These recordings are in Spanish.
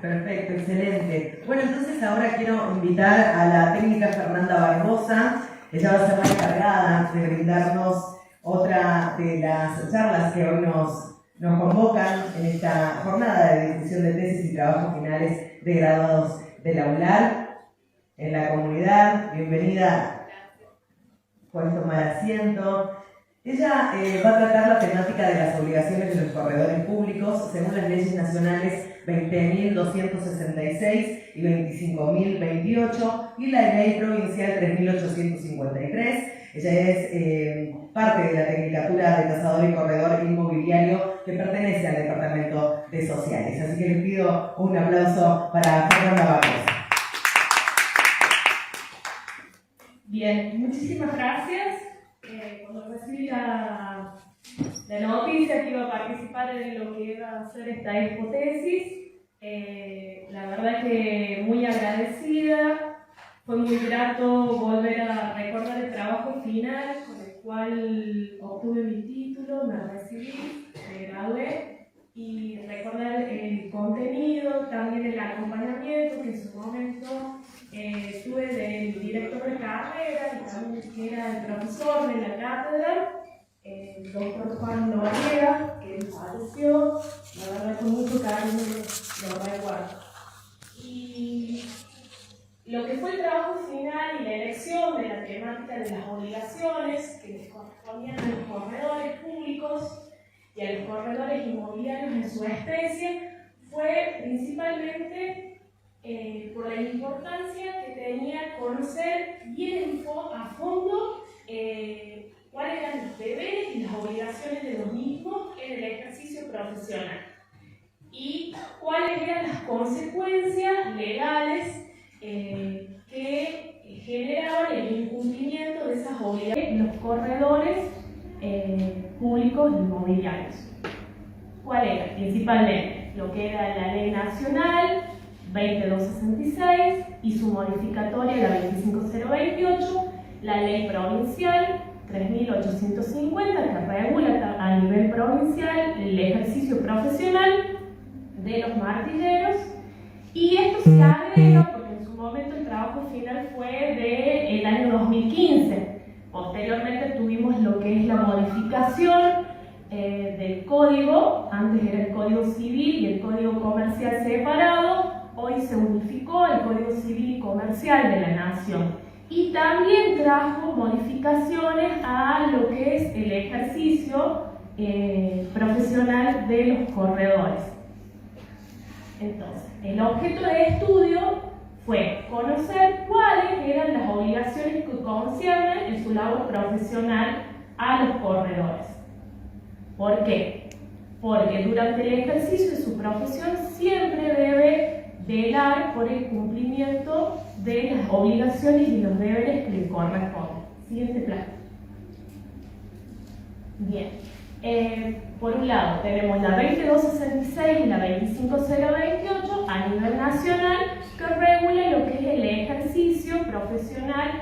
Perfecto, excelente. Bueno, entonces ahora quiero invitar a la técnica Fernanda Barbosa. Ella va a ser la encargada de brindarnos otra de las charlas que hoy nos convocan en esta jornada de discusión de tesis y trabajos finales de graduados de la ULAR en la comunidad. Bienvenida. Puedes tomar asiento. Ella va a tratar la temática de las obligaciones de los corredores públicos según las leyes nacionales 20.266 y 25.028 y la ley provincial 3.853. Ella es parte de la Tecnicatura de Tasador y Corredor Inmobiliario que pertenece al Departamento de Sociales. Así que les pido un aplauso para Fernanda Barbosa. Bien, muchísimas gracias. Cuando recibí la noticia que iba a participar en lo que iba a ser esta hipotesis, la verdad que muy agradecida. Fue muy grato volver a recordar el trabajo final con el cual obtuve mi título, me recibí, me gradué, y recordar el contenido, también el acompañamiento que en su momento tuve del director de carrera y también que era el profesor de la cátedra, el doctor Juan Noriega, que falleció, la verdad con mucho cariño lo recuerdo. Y lo que fue el trabajo final y la elección de la temática de las obligaciones que les correspondían a los corredores públicos y a los corredores inmobiliarios en su especie fue principalmente por la importancia que tenía conocer bien a fondo cuáles eran los deberes y las obligaciones de los mismos en el ejercicio profesional y cuáles eran las consecuencias legales que generaban el incumplimiento de esas obligaciones de los corredores públicos inmobiliarios. ¿Cuál era? Principalmente lo que era la ley nacional 20.266 y su modificatoria la 25.028, la ley provincial 3.850 que regula a nivel provincial el ejercicio profesional de los martilleros, y esto se agrega porque en su momento el trabajo final fue del año 2015. Posteriormente tuvimos lo que es la modificación del código. Antes era el Código Civil y el Código Comercial separado. Hoy se unificó el Código Civil y Comercial de la Nación y también trajo modificaciones a lo que es el ejercicio profesional de los corredores. Entonces, el objeto de estudio fue conocer cuáles eran las obligaciones que conciernen en su labor profesional a los corredores. ¿Por qué? Porque durante el ejercicio de su profesión siempre debe velar por el cumplimiento de las obligaciones y los deberes que le corresponden. Siguiente plano. Bien. Por un lado tenemos la 20.266 y la 25.028 a nivel nacional que regula lo que es el ejercicio profesional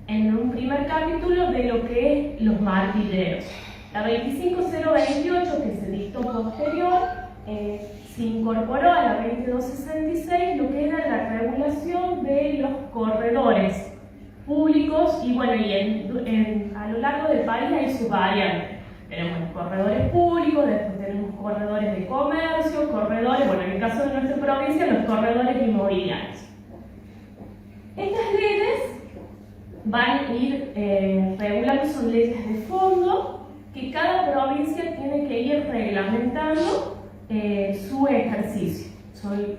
en un primer capítulo de lo que es los martilleros. La 25.028 que se dictó posterior se incorporó a la 20.266 lo que era la regulación de los corredores públicos y bueno, a lo largo del país hay sus variantes. Tenemos los corredores públicos, después tenemos corredores de comercio, corredores, bueno, en el caso de nuestra provincia, los corredores inmobiliarios. Estas leyes van a ir regulando, son leyes de fondo que cada provincia tiene que ir reglamentando su ejercicio. Son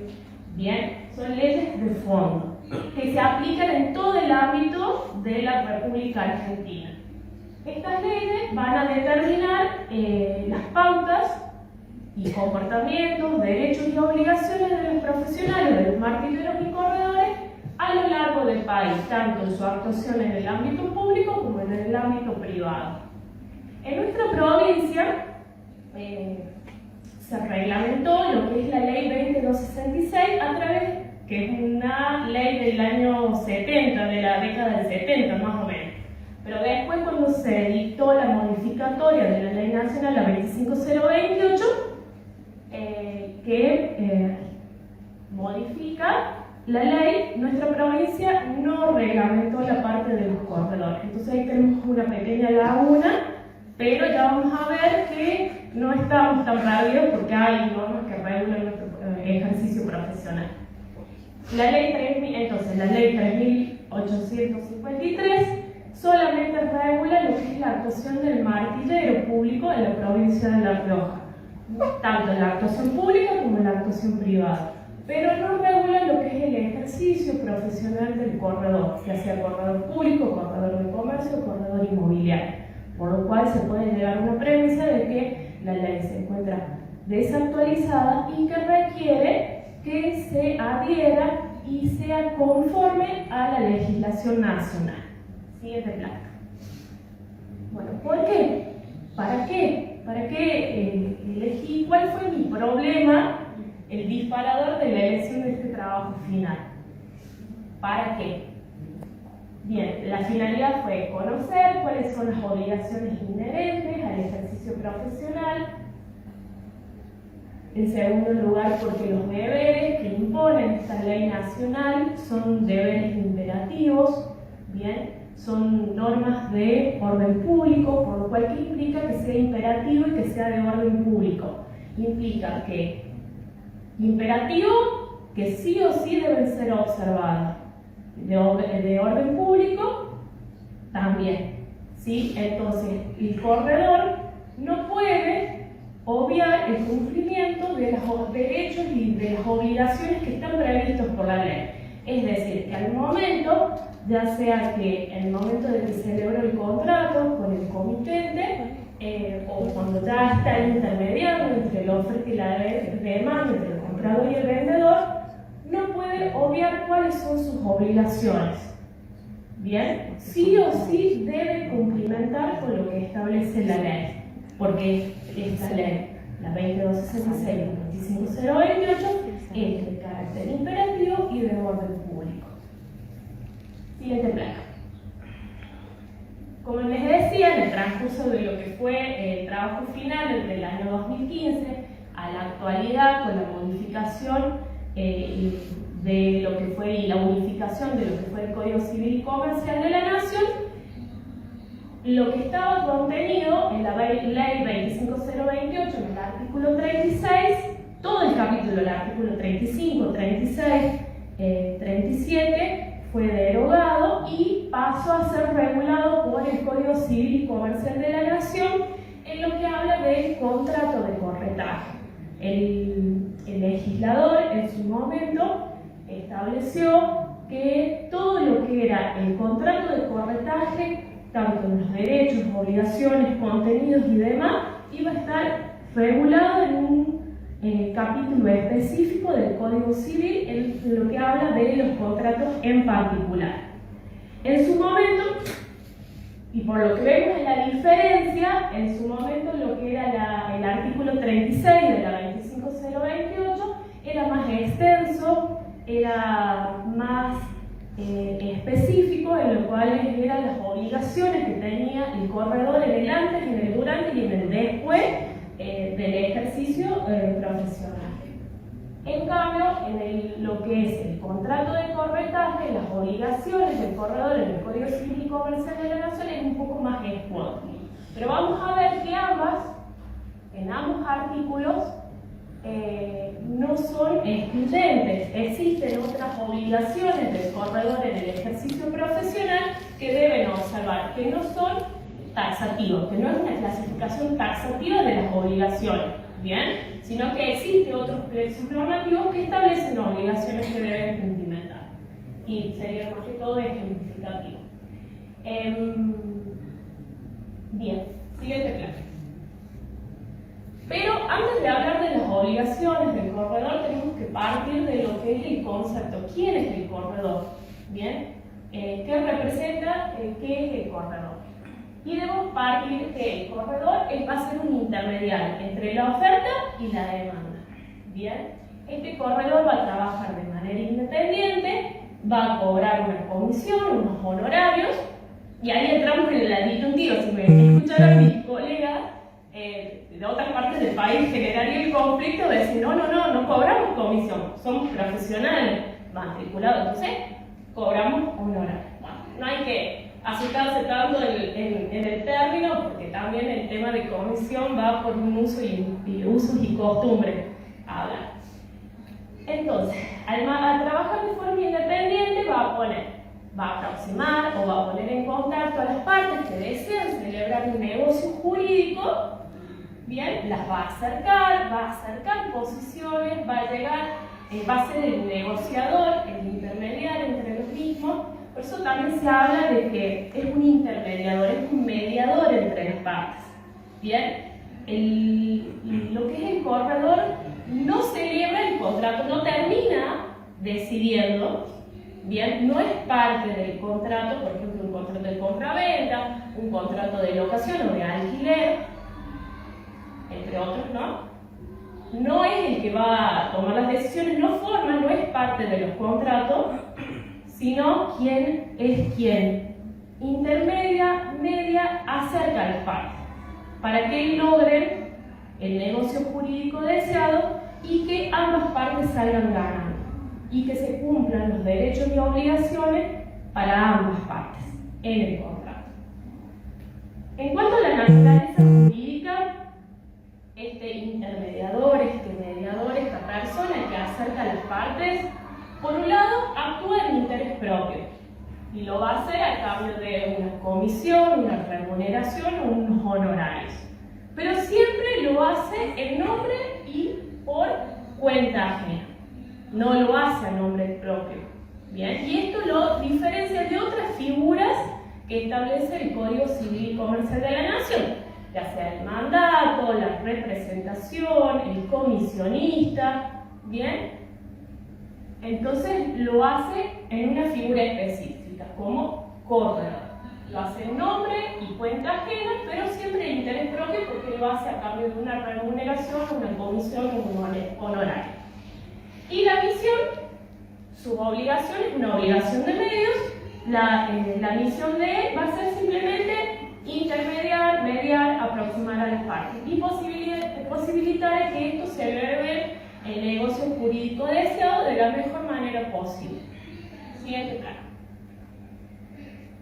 leyes de fondo que se aplican en todo el ámbito de la República Argentina. Estas leyes van a determinar las pautas y comportamientos, derechos y obligaciones de los profesionales, de los martilleros y corredores a lo largo del país, tanto en su actuación en el ámbito público como en el ámbito privado. En nuestra provincia se reglamentó lo que es la ley 20.266 a través, que es una ley del año 70, de la década del 70 más o menos. Pero después, cuando se dictó la modificatoria de la ley nacional, la 25.028, que modifica la ley, nuestra provincia no reglamentó la parte de los corredores. Entonces ahí tenemos una pequeña laguna, pero ya vamos a ver que no estamos tan rápidos porque hay normas que regulan nuestro ejercicio profesional. La ley 3.853 solamente regula lo que es la actuación del martillero público en la provincia de La Rioja, tanto la actuación pública como la actuación privada, pero no regula lo que es el ejercicio profesional del corredor, ya sea corredor público, corredor de comercio o corredor inmobiliario, por lo cual se puede llegar a una premisa de que la ley se encuentra desactualizada y que requiere que se adhiera y sea conforme a la legislación nacional. Siguiente placa. Bueno, ¿por qué? ¿Para qué? ¿Para qué elegí? ¿Cuál fue mi problema? El disparador de la elección de este trabajo final. ¿Para qué? Bien, la finalidad fue conocer cuáles son las obligaciones inherentes al ejercicio profesional. En segundo lugar, porque los deberes que imponen esta ley nacional son deberes imperativos, bien, son normas de orden público, por lo cual ¿qué implica que sea imperativo y que sea de orden público? Implica que imperativo, que sí o sí deben ser observados, de orden público también, ¿sí? Entonces el corredor no puede obviar el cumplimiento de los derechos y de las obligaciones que están previstos por la ley. Es decir, que al momento, ya sea que en el momento de que se celebró el contrato con el comitente, o cuando ya está el intermediario entre la oferta y la demanda, entre el comprador y el vendedor, no puede obviar cuáles son sus obligaciones. Bien, sí o sí debe cumplimentar con lo que establece la ley, porque esta ley, la 2266 y la 25028, es de carácter imperativo y de orden público. Siguiente placa. Como les decía, en el transcurso de lo que fue el trabajo final entre el año 2015 a la actualidad, con la modificación de lo que fue y la unificación de lo que fue el Código Civil y Comercial de la Nación, lo que estaba contenido en la Ley 25028, en el artículo 36, todo el capítulo, el artículo 35, 36, 37, fue derogado y pasó a ser regulado por el Código Civil y Comercial de la Nación, en lo que habla del contrato de corretaje. El legislador en su momento estableció que todo lo que era el contrato de corretaje, tanto en los derechos, obligaciones, contenidos y demás, iba a estar regulado en un capítulo específico del Código Civil, en lo que habla de los contratos en particular. En su momento, y por lo que vemos en la diferencia, en su momento lo que era el artículo 36 de la 25028 era más extenso, era más específico, en lo cual eran las obligaciones que tenía el corredor en el antes, en el durante y en el después del ejercicio profesional. En cambio, en lo que es el contrato de corretaje, las obligaciones del corredor en el Código Civil y Comercial de la Nación es un poco más escueto. Pero vamos a ver que en ambos artículos, no son excluyentes. Existen otras obligaciones del corredor en el ejercicio profesional que deben observar, que no son taxativos, que no es una clasificación taxativa de las obligaciones, ¿bien? Sino que existen otros plexos normativos que establecen obligaciones que deben cumplimentar. Y sería más que todo ejemplificativo. Bien, siguiente clase. Pero antes de hablar de las obligaciones del corredor, tenemos que partir de lo que es el concepto. ¿Quién es el corredor? ¿Bien? ¿Qué representa? ¿Qué es el corredor? Y debemos partir de que el corredor va a ser un intermediario entre la oferta y la demanda. ¿Bien? Este corredor va a trabajar de manera independiente, va a cobrar una comisión, unos honorarios, y ahí entramos en el ladito un tiro. Si me escucharon mis colegas de otras partes del país, ahí generaría el conflicto de decir, no cobramos comisión, somos profesionales matriculados, entonces cobramos honorario. Bueno, no hay que asustarse tanto en el término, porque también el tema de comisión va por un uso y usos y costumbres a hablar. Entonces, al trabajar de forma independiente va a aproximar o va a poner en contacto a las partes que desean celebrar un negocio jurídico, bien, las va a acercar posiciones, va a llegar, va a ser el negociador, el intermediario entre los mismos. Por eso también se habla de que es un intermediador, es un mediador entre las partes. Bien, lo que es el corredor no celebra el contrato, no termina decidiendo, bien, no es parte del contrato, por ejemplo, un contrato de compra-venta, un contrato de locación o de alquiler, entre otros, ¿no? No es el que va a tomar las decisiones, no es parte de los contratos, sino quien intermedia, media, acerca a las partes, para que logren el negocio jurídico deseado y que ambas partes salgan ganando y que se cumplan los derechos y obligaciones para ambas partes en el contrato. En cuanto a la naturaleza jurídica, este intermediador, este mediador, esta persona que acerca a las partes, por un lado, actúa en interés propio y lo va a hacer a cambio de una comisión, una remuneración o unos honorarios. Pero siempre lo hace en nombre y por cuenta ajena. No lo hace a nombre propio. Bien, y esto lo diferencia de otras figuras que establece el Código Civil y Comercial de la Nación, ya sea el mandato, la representación, el comisionista. Bien, entonces lo hace en una figura específica, como corredor. Lo hace en nombre y cuenta ajena, pero siempre en interés propio, porque lo hace a cambio de una remuneración, una comisión o un honorario. Y la misión, su obligación es una obligación de medios. La misión de él va a ser simplemente intermediar, mediar, aproximar a las partes y posibilitar que esto se eleve el negocio jurídico deseado de la mejor manera posible. Siguiente plano.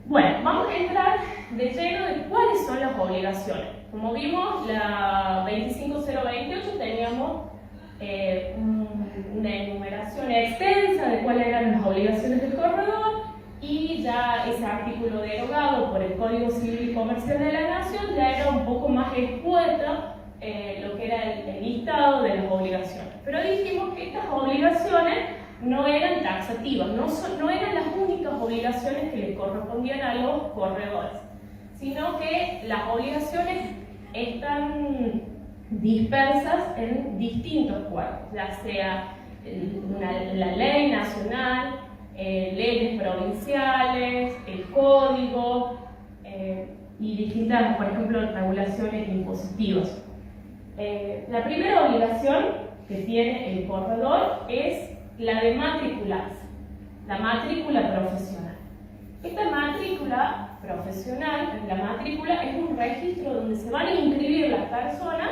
Bueno, vamos a entrar de lleno de cuáles son las obligaciones. Como vimos, la 25028 teníamos una enumeración extensa de cuáles eran las obligaciones del corredor, y ya ese artículo derogado por el Código Civil y Comercial de la Nación ya era un poco más escueta lo que era el listado de las obligaciones. Pero dijimos que estas obligaciones no eran taxativas, no eran las únicas obligaciones que le correspondían a los corredores, sino que las obligaciones están dispersas en distintos cuerpos, ya sea la ley nacional, leyes provinciales, el código y distintas, por ejemplo, regulaciones impositivas. La primera obligación que tiene el corredor es la de matricularse, la matrícula profesional. Esta matrícula profesional, la matrícula es un registro donde se van a inscribir las personas,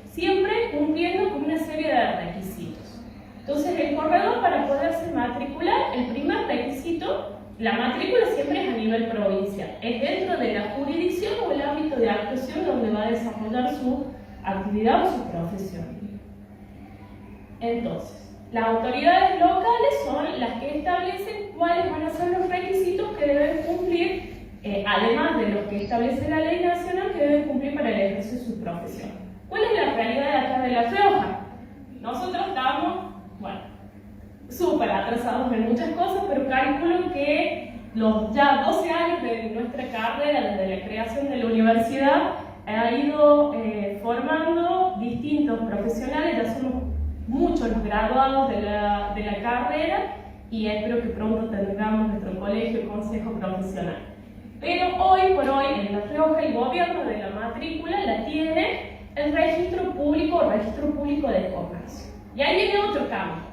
siempre cumpliendo con una serie de requisitos. Entonces, el corredor, para poderse matricular, el primer requisito, la matrícula siempre es a nivel provincial, es dentro de la jurisdicción o el ámbito de actuación donde va a desarrollar su actividad o su profesión. Entonces, las autoridades locales son las que establecen cuáles van a ser los requisitos que deben cumplir, además de los que establece la ley nacional, que deben cumplir para el ejercicio de su profesión. ¿Cuál es la realidad de acá de La Rioja? Nosotros estamos, bueno, súper atrasados en muchas cosas, pero calculo que los ya 12 años de nuestra carrera, desde la creación de la universidad, ha ido formando distintos profesionales. Ya somos muchos los graduados de la carrera y espero que pronto tengamos nuestro colegio y consejo profesional. Pero hoy por hoy en La Rioja el gobierno de la matrícula la tiene el registro público de comercio. Y ahí viene otro cambio.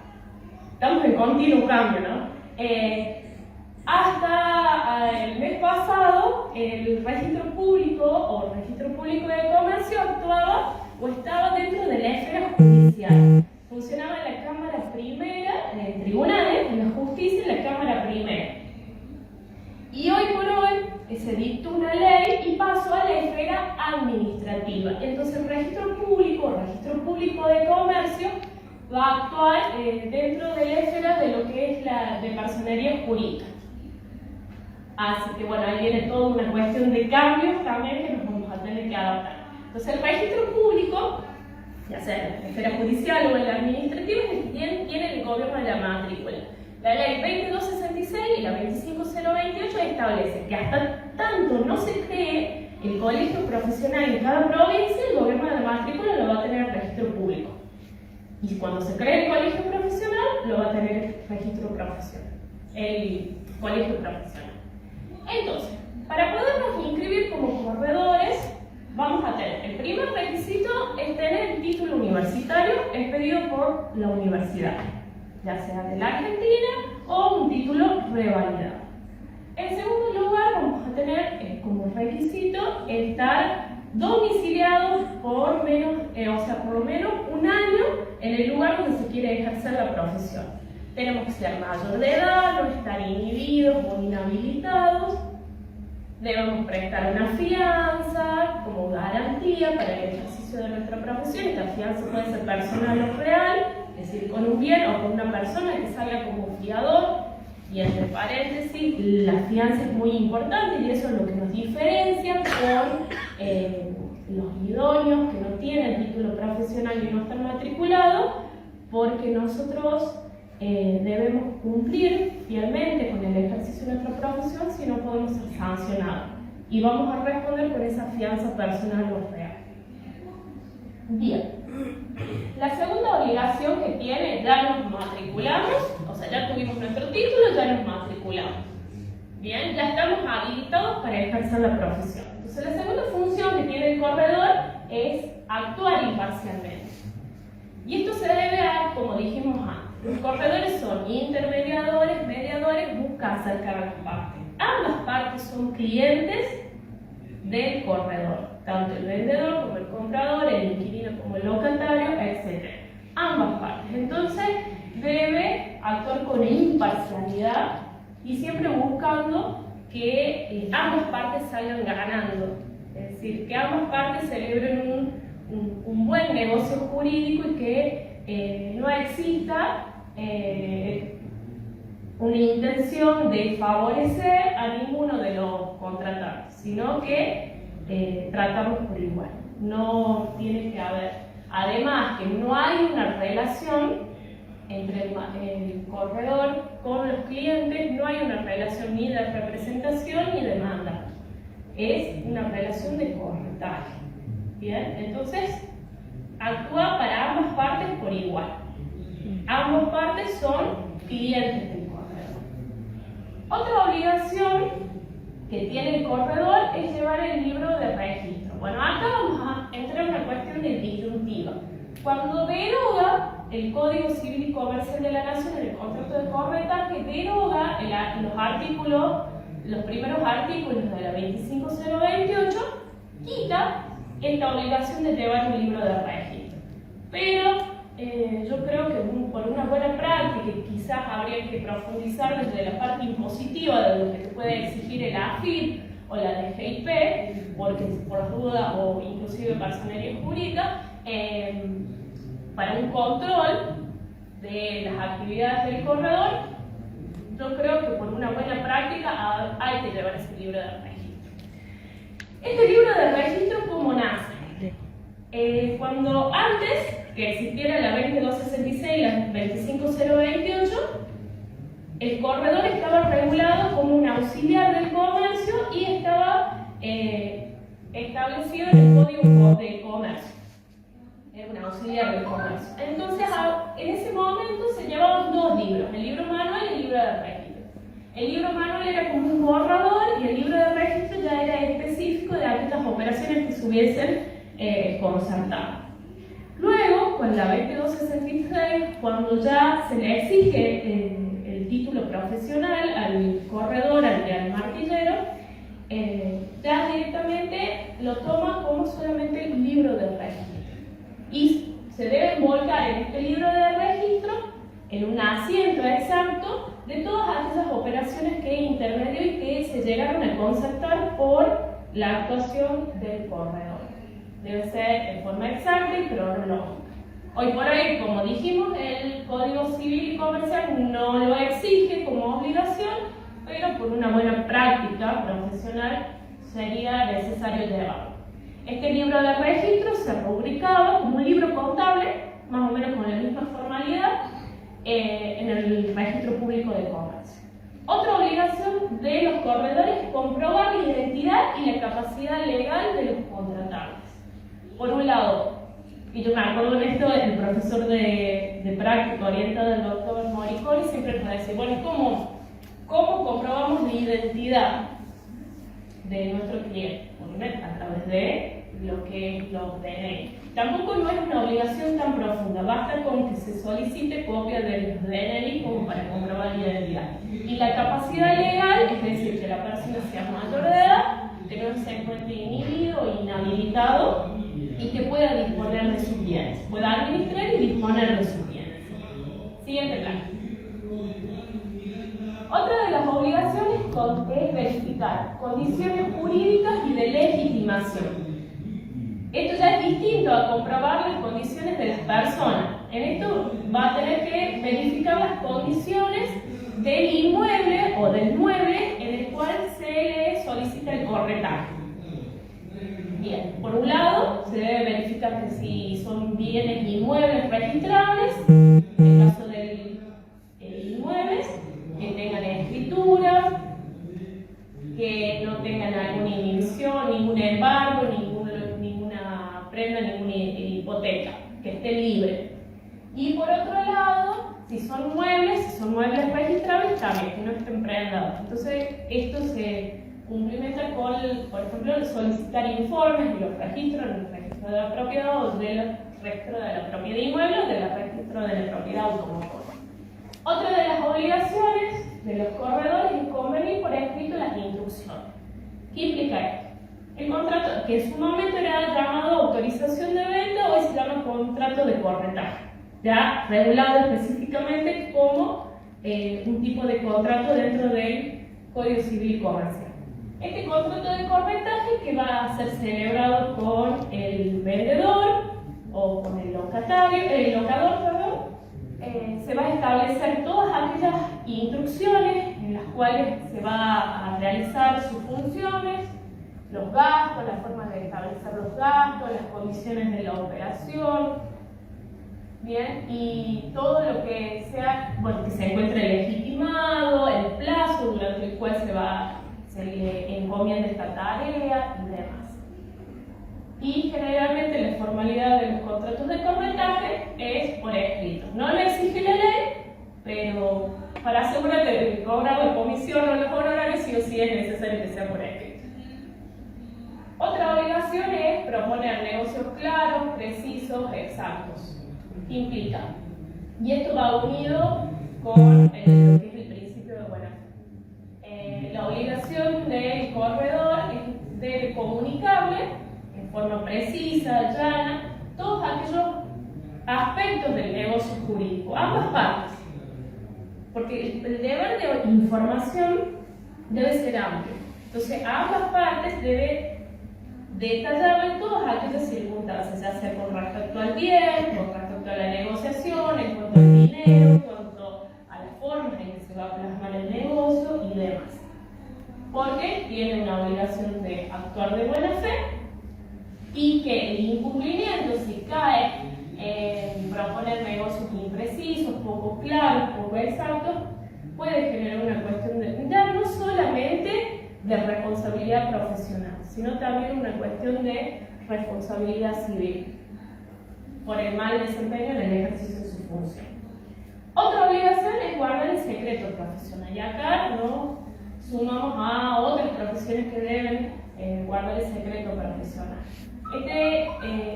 Estamos en continuo cambio, ¿no? Hasta el mes pasado el registro público de comercio actuaba o estaba dentro de la esfera judicial. Funcionaba en la Cámara Primera, en tribunales, en la justicia, en la Cámara Primera. Y hoy por hoy se dictó una ley y pasó a la esfera administrativa. Entonces el registro público de comercio, va a actuar dentro de la esfera de lo que es la de personería jurídica. Así que bueno, ahí viene toda una cuestión de cambios también que nos vamos a tener que adaptar. Entonces el registro público, ya sea en la esfera judicial o en la administrativa, es el que tiene el gobierno de la matrícula. La ley 2266 y la 25028 establece que hasta tanto no se cree el colegio profesional en cada provincia, el gobierno de la matrícula lo va a tener el registro público. Y cuando se cree el colegio profesional, lo va a tener el registro profesional, el colegio profesional. Entonces, para podernos inscribir como corredores, vamos a tener, el primer requisito es tener el título universitario expedido por la universidad, ya sea de la Argentina o un título revalidado. En segundo lugar, vamos a tener como requisito estar domiciliados por lo menos un año en el lugar donde se quiere ejercer la profesión. Tenemos que ser mayor de edad, no estar inhibidos o inhabilitados. Debemos prestar una fianza como garantía para el ejercicio de nuestra profesión. Esta fianza puede ser personal o real, es decir, con un bien o con una persona que salga como fiador. Y entre paréntesis, la fianza es muy importante y eso es lo que nos diferencia con los idóneos que no tienen título profesional y no están matriculados, porque nosotros debemos cumplir fielmente con el ejercicio de nuestra profesión, si no podemos ser sancionados. Y vamos a responder con esa fianza personal o real. Bien. La segunda obligación que tiene, ya nos matriculamos, o sea, ya tuvimos nuestro título, ya nos matriculamos. Bien, ya estamos habilitados para ejercer la profesión. Entonces, la segunda función que tiene el corredor es actuar imparcialmente. Y esto se debe a, como dijimos antes, los corredores son intermediadores, mediadores, buscan acercar a las partes. Ambas partes son clientes del corredor, tanto el vendedor como el comprador, el inquilino como el locatario, etc. Ambas partes. Entonces, debe actuar con imparcialidad y siempre buscando que ambas partes salgan ganando. Es decir, que ambas partes celebren un buen negocio jurídico y que no exista una intención de favorecer a ninguno de los contratantes, sino que tratamos por igual. No tiene que haber, además que no hay una relación entre el corredor con los clientes, no hay una relación ni de representación ni de demanda, es una relación de corretaje. Bien, entonces actúa para ambas partes por igual. Ambas partes son clientes del corredor. Otra obligación que tiene el corredor es llevar el libro de registro. Bueno, acá vamos a entrar en una cuestión de disyuntiva. Cuando deroga el Código Civil y Comercial de la Nación en el contrato de corretaje, deroga los primeros artículos de la 25028, quita esta obligación de llevar un libro de registro. Pero yo creo que por una buena práctica, que quizás habría que profundizar desde la parte impositiva de lo que te puede exigir el AFIP o la DGIP, porque por duda o inclusive personería jurídica, para un control de las actividades del corredor, yo creo que por una buena práctica hay que llevar ese libro de registro. Este libro de registro, ¿cómo nace? Cuando antes que existiera la 20266 y la 25028, el corredor estaba regulado como un auxiliar del comercio y estaba establecido en el Código de Comercio. Era un auxiliar del comercio. Entonces, en ese momento se llevaban dos libros, el libro manual y el libro de registro. El libro manual era como un borrador y el libro de registro ya era específico de aquellas operaciones que se hubiesen concertado. Luego, con la 2266, cuando ya se le exige el título profesional al corredor, al martillero, ya directamente lo toma como solamente el libro de registro. y se debe volcar en este libro de registro en un asiento exacto de todas aquellas operaciones que intermedió y que se llegaron a concertar por la actuación del corredor. Debe ser en forma exacta y cronológica. Hoy por hoy, como dijimos, el Código Civil y Comercial no lo exige como obligación, pero por una buena práctica profesional sería necesario llevarlo. Este libro de registro se rubricaba como un libro contable, más o menos con la misma formalidad, en el registro público de comercio. Otra obligación de los corredores es comprobar la identidad y la capacidad legal de los contratantes. Por un lado, y yo me acuerdo de esto, el profesor de práctica orientada del doctor Moricoli siempre nos decía, bueno, ¿cómo comprobamos la identidad de nuestro cliente? A través de lo que es los DNI. Tampoco no es una obligación tan profunda, basta con que se solicite copia de los DNI como para comprobar la identidad. Y la capacidad legal, es decir, que la persona sea mayor de edad, que no se encuentre inhibido o inhabilitado y que pueda disponer de sus bienes, pueda administrar y disponer de sus bienes. Siguiente plano. Otra de las obligaciones es verificar condiciones jurídicas y de legitimación. Esto ya es distinto a comprobar las condiciones de las personas. En esto va a tener que verificar las condiciones del inmueble o del mueble en el cual se le solicita el corretaje. Bien, por un lado, se debe verificar que si son bienes inmuebles registrables, en el caso del inmueble, que tengan escritura, que no tengan alguna inhibición, ningún embargo, ninguna prenda, ninguna hipoteca, que esté libre. Y por otro lado, si son muebles registrables, también, que no estén prendados. Entonces, esto se cumplimenta con, por ejemplo, el solicitar informes de los registros, del registro de la propiedad o del registro de la propiedad inmueble o del registro de la propiedad automotora. Otra de las obligaciones de los corredores es convenir por escrito las instrucciones. ¿Qué implica esto? El contrato, que en su momento era llamado autorización de venta, hoy se llama contrato de corretaje, ya regulado específicamente como un tipo de contrato dentro del Código Civil y Comercial. Este contrato de corretaje, que va a ser celebrado con el vendedor o con el locador, se va a establecer todas aquellas instrucciones en las cuales se va a realizar sus funciones, los gastos, la forma de establecer los gastos, las condiciones de la operación, bien, y todo lo que sea, bueno, que se encuentre legitimado, el plazo durante el cual se le encomienda esta tarea y demás. Y generalmente la formalidad de los contratos de corretaje es por escrito. No lo exige la ley, pero para asegurar el cobro de comisión o los honorarios sí o sí es necesario que sea por escrito. Otra obligación es proponer negocios claros, precisos, exactos. Implica. Y esto va unido con lo que es el principio de buena fe. La obligación del corredor es de comunicarle en forma precisa, llana, todos aquellos aspectos del negocio jurídico, ambas partes. Porque el deber de información debe ser amplio. Entonces, a ambas partes debe detallar todas aquellas circunstancias, ya sea con respecto al bien, con respecto a la negociación, en cuanto al dinero, en cuanto a las formas en que se va a plasmar el negocio y demás. Porque tiene una obligación de actuar de buena fe y que el incumplimiento, si cae en proponer negocios imprecisos, poco claros, poco exactos, puede generar una cuestión de, ya no solamente de responsabilidad profesional, sino también una cuestión de responsabilidad civil por el mal desempeño en el ejercicio de su función. Otra obligación es guardar el secreto profesional, y acá nos sumamos a otras profesiones que deben guardar el secreto profesional.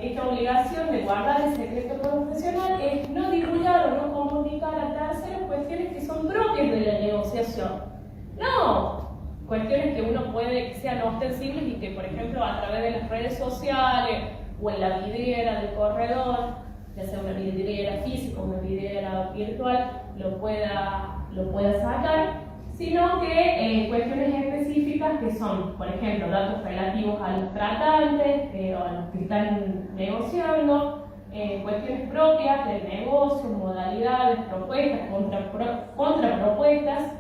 Esta obligación de guardar el secreto profesional es no divulgar o no comunicar a terceros cuestiones que son propias de la negociación. No, cuestiones que uno puede que sean ostensibles y que, por ejemplo, a través de las redes sociales o en la vidriera del corredor, ya sea una vidriera física o una vidriera virtual, lo pueda sacar, sino que cuestiones específicas que son, por ejemplo, datos relativos a los tratantes o a los que están negociando, cuestiones propias del negocio, modalidades, propuestas, contrapropuestas,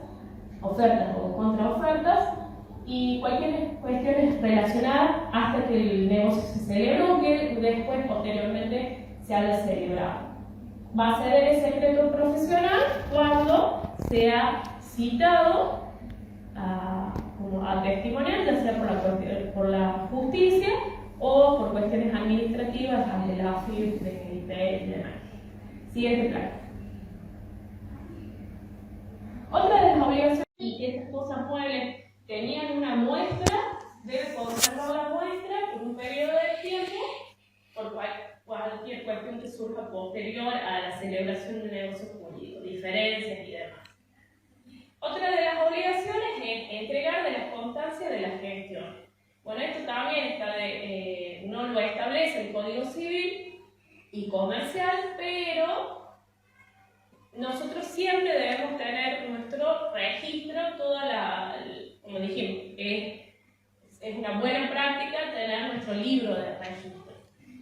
ofertas o contraofertas, y cualquier cuestiones relacionadas hasta que el negocio se celebre o que después, posteriormente, se haya celebrado. Va a ser el secreto profesional cuando sea citado a testimonial, ya sea por la justicia o por cuestiones administrativas ante la AFIP, DGIP y demás. Siguiente plan. Otra de las obligaciones, y que estas cosas muebles tenían una muestra, debe conservar la muestra por un periodo de tiempo por cualquier cuestión que surja posterior a la celebración del negocio jurídico, diferencias y demás. Otra de las obligaciones es entregar de las constancias de la gestión. Bueno, esto también no lo establece el Código Civil y Comercial, pero nosotros siempre debemos tener nuestro registro, como dijimos, es una buena práctica tener nuestro libro de registro.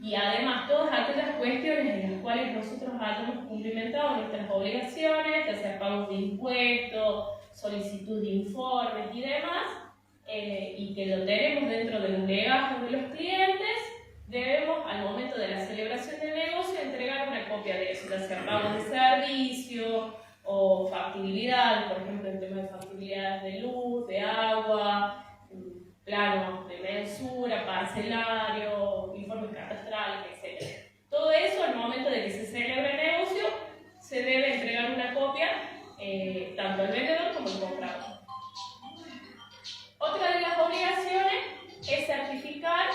Y además, todas aquellas cuestiones en las cuales nosotros hayamos cumplimentado nuestras obligaciones, ya sea pagos de impuestos, solicitud de informes y demás, y que lo tenemos dentro de los legajos de los clientes, debemos, al momento de la celebración del negocio, entregar una copia de eso, ya sea pagos de servicio o factibilidad, por ejemplo, en temas de factibilidades de luz, de agua, planos de mensura, parcelario, informes catastrales, etc. Todo eso, al momento de que se celebre el negocio, se debe entregar una copia tanto al vendedor como al comprador. Otra de las obligaciones es certificar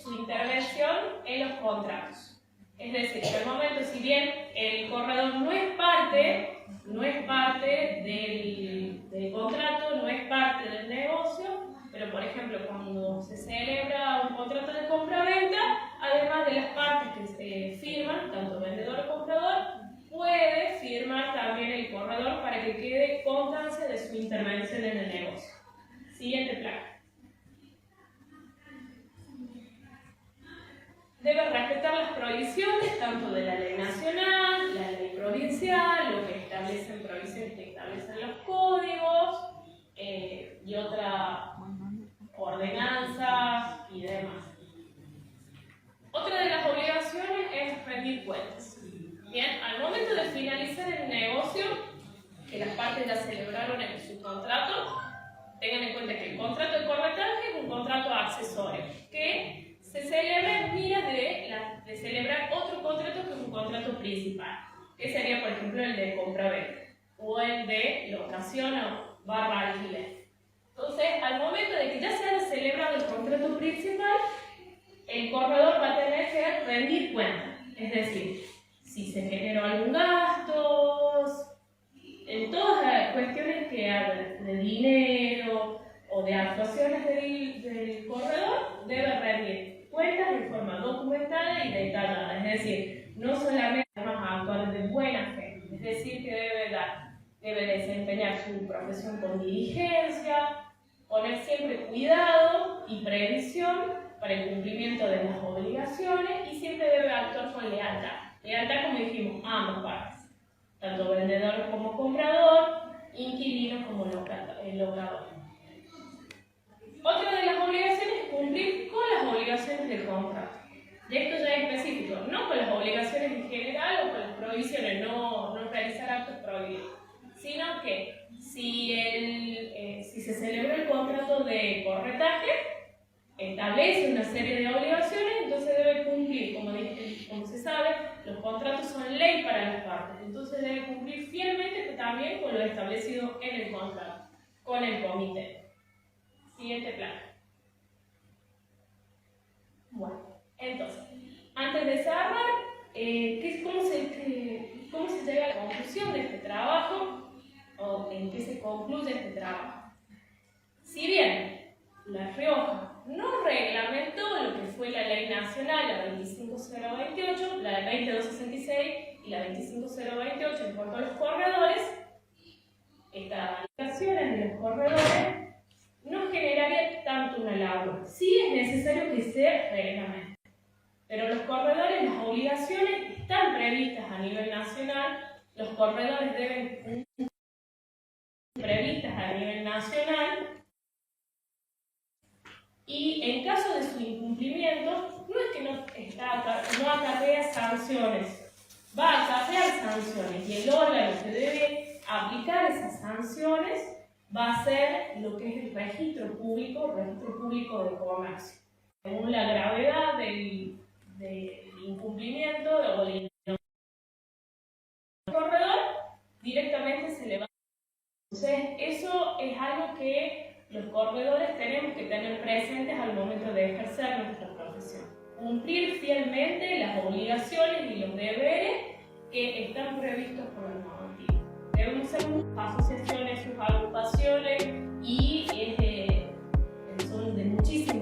su intervención en los contratos. Es decir, que al momento, si bien el corredor no es parte del contrato, no es parte del negocio, pero por ejemplo, cuando se celebra un contrato de compra-venta, además de las partes que se firman, tanto vendedor como comprador, puede firmar también el corredor para que quede constancia de su intervención en el negocio. Siguiente plan. Debe respetar las prohibiciones tanto de la ley nacional, la ley provincial, lo que establecen prohibiciones que establecen los códigos y otras ordenanzas y demás. Otra de las obligaciones es rendir cuentas. Bien, al momento de finalizar el negocio, que las partes ya celebraron en su contrato, tengan en cuenta que el contrato de corretaje es un contrato accesorio, que se celebra en miras de celebrar otro contrato que es un contrato principal, que sería, por ejemplo, el de compra-venta o el de locación o barra alquiler. Entonces, al momento de que ya se haya celebrado el contrato principal, el corredor va a tener que rendir cuenta, es decir, si se generó algún gasto, en todas las cuestiones que hablan de dinero o de actuaciones del corredor, debe rendir cuentas de forma documentada y detallada, es decir, no solamente actuar de buena fe, es decir, que debe desempeñar su profesión con diligencia, poner siempre cuidado y previsión para el cumplimiento de las obligaciones y siempre debe actuar con lealtad. Lealtad, como dijimos, a ambas partes, tanto vendedor como comprador, inquilino como locador. Otra de las obligaciones es cumplir con las obligaciones del contrato. Y esto ya es específico, no con las obligaciones en general o con las prohibiciones, no realizar actos prohibidos, sino que si se celebró el contrato de corretaje, establece una serie de obligaciones, entonces debe cumplir, como se sabe, los contratos son ley para las partes, entonces debe cumplir fielmente también con lo establecido en el contrato, con el comité. Siguiente plan. Bueno, entonces, antes de cerrar, ¿cómo se llega a la conclusión de este trabajo? ¿O en qué se concluye este trabajo? Si bien La Rioja no reglamentó lo que fue la ley nacional, la 25028, la 20266 y la 25028 en cuanto a los corredores. Estas aplicaciones de los corredores no generaría tanto una labor. Sí es necesario que se reglamente, pero los corredores, las obligaciones están previstas a nivel nacional, los corredores deben previstas a nivel nacional, y en caso de su incumplimiento, no es que no acarrea sanciones, va a acarrear sanciones, y el órgano que debe aplicar esas sanciones va a ser lo que es el registro público de comercio. Según la gravedad del incumplimiento o del corredor, directamente se le va. Entonces, eso es algo que los corredores tenemos que tener presentes al momento de ejercer nuestra profesión. Cumplir fielmente las obligaciones y los deberes que están previstos por la normativa. Debemos ser sus asociaciones, sus agrupaciones, y son de muchísima